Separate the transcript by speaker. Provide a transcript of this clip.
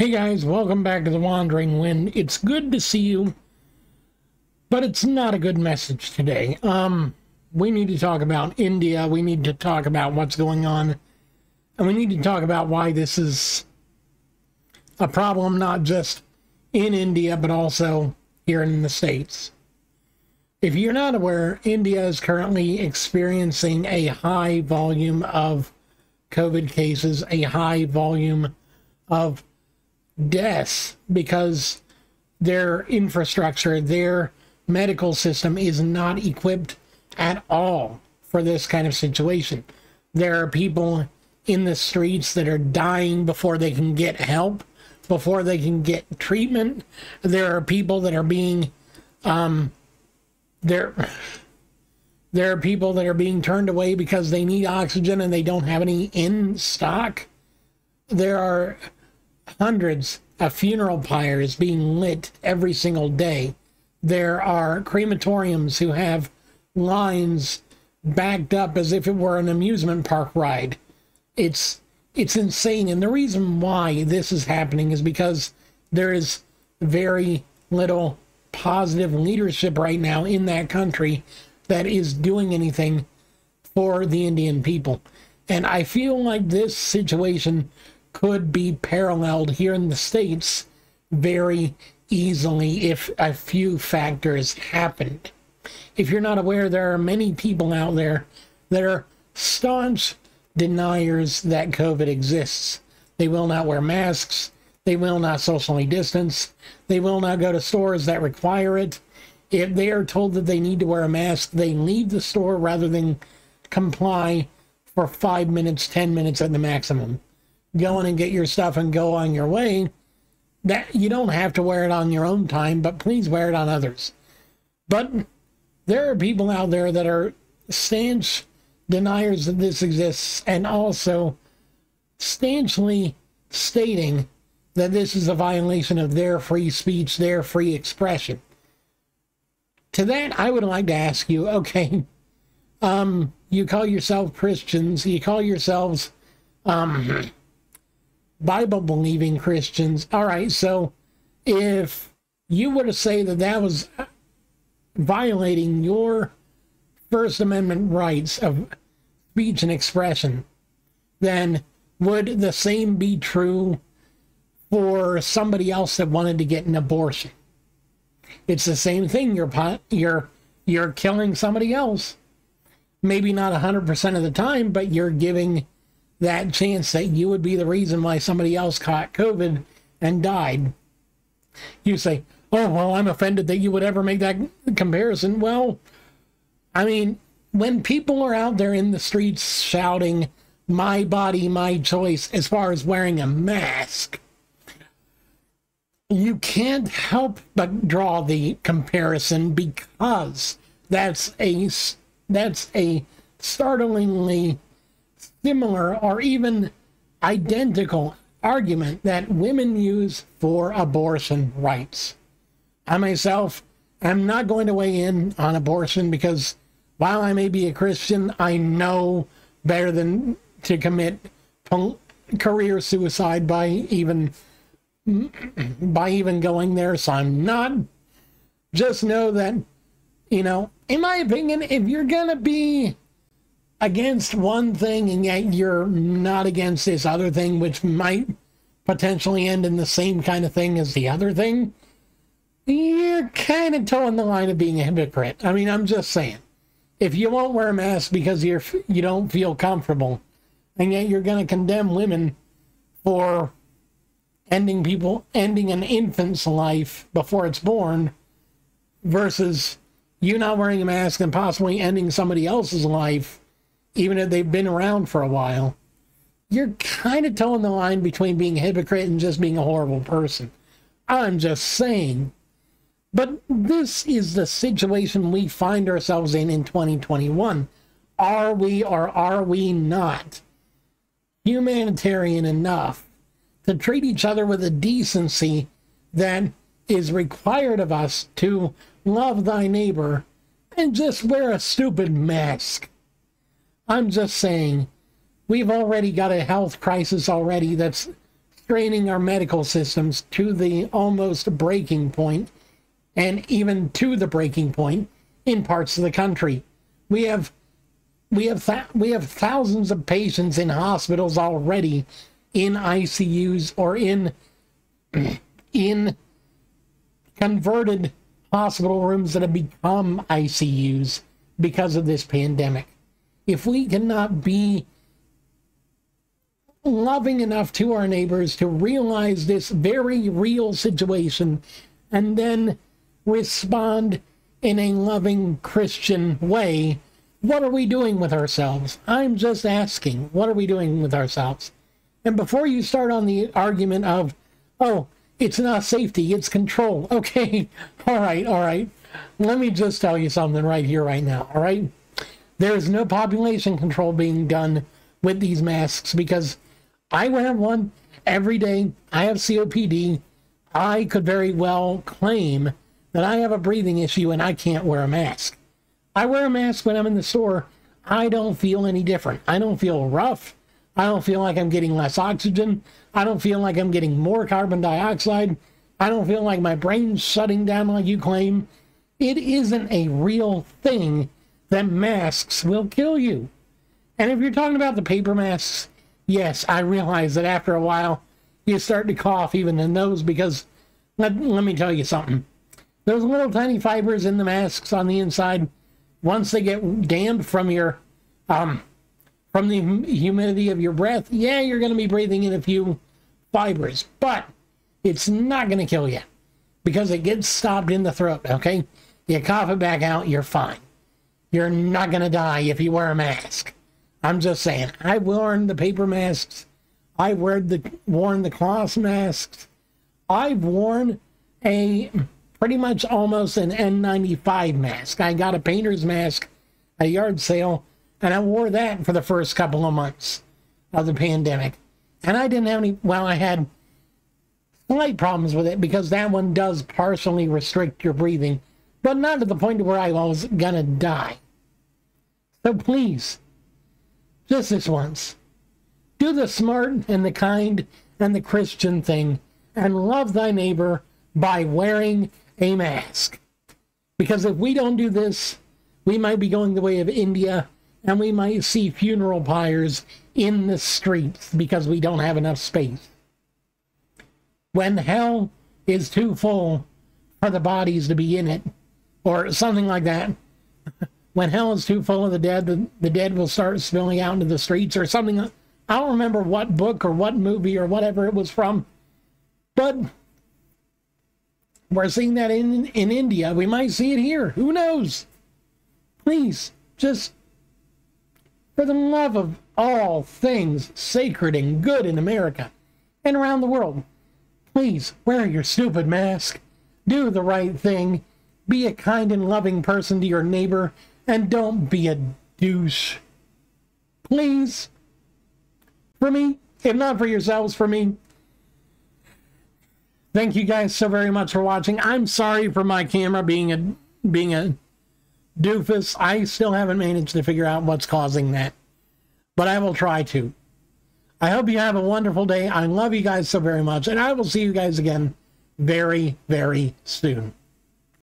Speaker 1: Hey guys, welcome back to the Wandering Wind. It's good to see you, but it's not a good message today. We need to talk about India. We need to talk about what's going on, and we need to talk about why this is a problem, not just in India, but also here in the States. If you're not aware, India is currently experiencing a high volume of COVID cases, a high volume of deaths, because their infrastructure, their medical system is not equipped at all for this kind of situation. There are people in the streets that are dying before they can get help, before they can get treatment. There are people that are being there are people that are being turned away because they need oxygen and they don't have any in stock. There are hundreds of funeral pyres being lit every single day. There are crematoriums who have lines backed up as if it were an amusement park ride. It's insane. And the reason why this is happening is because there is very little positive leadership right now in that country that is doing anything for the Indian people. And I feel like this situation could be paralleled here in the States very easily if a few factors happened. If you're not aware, there are many people out there that are staunch deniers that COVID exists. They will not wear masks. They will not socially distance. They will not go to stores that require it. If they are told that they need to wear a mask, they leave the store rather than comply for 5 minutes, 10 minutes at the maximum. Go in and get your stuff and go on your way. That you don't have to wear it on your own time, but please wear it on others. But there are people out there that are stanch deniers that this exists, and also stanchly stating that this is a violation of their free speech, their free expression. To that, I would like to ask you, okay, you call yourself Christians, you call yourselves Bible-believing Christians. All right, so if you were to say that that was violating your First Amendment rights of speech and expression, then would the same be true for somebody else that wanted to get an abortion? It's the same thing. You're killing somebody else. Maybe not 100% of the time, but you're giving that chance that you would be the reason why somebody else caught COVID and died. You say, oh, well, I'm offended that you would ever make that comparison. Well, I mean, when people are out there in the streets shouting, my body, my choice, as far as wearing a mask, you can't help but draw the comparison, because that's a startlingly similar or even identical argument that women use for abortion rights. I myself am not going to weigh in on abortion, because while I may be a Christian, I know better than to commit career suicide by even going there. So I'm not. Just know that, you know, in my opinion, if you're gonna be against one thing and yet you're not against this other thing, which might potentially end in the same kind of thing as the other thing, you're kind of towing the line of being a hypocrite. I mean, I'm just saying, if you won't wear a mask because you don't feel comfortable, and yet you're going to condemn women for ending an infant's life before it's born, versus you not wearing a mask and possibly ending somebody else's life, even if they've been around for a while, you're kind of towing the line between being a hypocrite and just being a horrible person. I'm just saying. But this is the situation we find ourselves in 2021. Are we or are we not humanitarian enough to treat each other with a decency that is required of us to love thy neighbor and just wear a stupid mask? I'm just saying, we've already got a health crisis already that's straining our medical systems to the almost breaking point, and even to the breaking point in parts of the country. We have thousands of patients in hospitals already, in ICUs or in converted hospital rooms that have become ICUs because of this pandemic. If we cannot be loving enough to our neighbors to realize this very real situation and then respond in a loving Christian way, what are we doing with ourselves? I'm just asking, what are we doing with ourselves? And before you start on the argument of, oh, it's not safety, it's control. Okay, all right. Let me just tell you something right here, right now, all right? There is no population control being done with these masks, because I wear one every day. I have COPD. I could very well claim that I have a breathing issue and I can't wear a mask. I wear a mask when I'm in the store. I don't feel any different. I don't feel rough. I don't feel like I'm getting less oxygen. I don't feel like I'm getting more carbon dioxide. I don't feel like my brain's shutting down like you claim. It isn't a real thing that masks will kill you. And if you're talking about the paper masks, yes, I realize that after a while you start to cough even in those, because let me tell you something. Those little tiny fibers in the masks on the inside, once they get dammed from your from the humidity of your breath, yeah, you're going to be breathing in a few fibers, but it's not going to kill you because it gets stopped in the throat, okay? You cough it back out, you're fine. You're not going to die if you wear a mask. I'm just saying. I've worn the paper masks. I've worn the cloth masks. I've worn a pretty much almost an N95 mask. I got a painter's mask at a yard sale, and I wore that for the first couple of months of the pandemic. And I didn't have any, well, I had slight problems with it because that one does partially restrict your breathing, but not to the point where I was gonna die. So please, just this once, do the smart and the kind and the Christian thing and love thy neighbor by wearing a mask. Because if we don't do this, we might be going the way of India, and we might see funeral pyres in the streets because we don't have enough space. When hell is too full for the bodies to be in it, or something like that, when hell is too full of the dead will start spilling out into the streets or something. I don't remember what book or what movie or whatever it was from, but we're seeing that in India. We might see it here. Who knows? Please, just for the love of all things sacred and good in America and around the world, please wear your stupid mask. Do the right thing. Be a kind and loving person to your neighbor, and don't be a douche. Please. For me, if not for yourselves, for me. Thank you guys so very much for watching. I'm sorry for my camera being a doofus. I still haven't managed to figure out what's causing that, but I will try to. I hope you have a wonderful day. I love you guys so very much, and I will see you guys again very, very soon.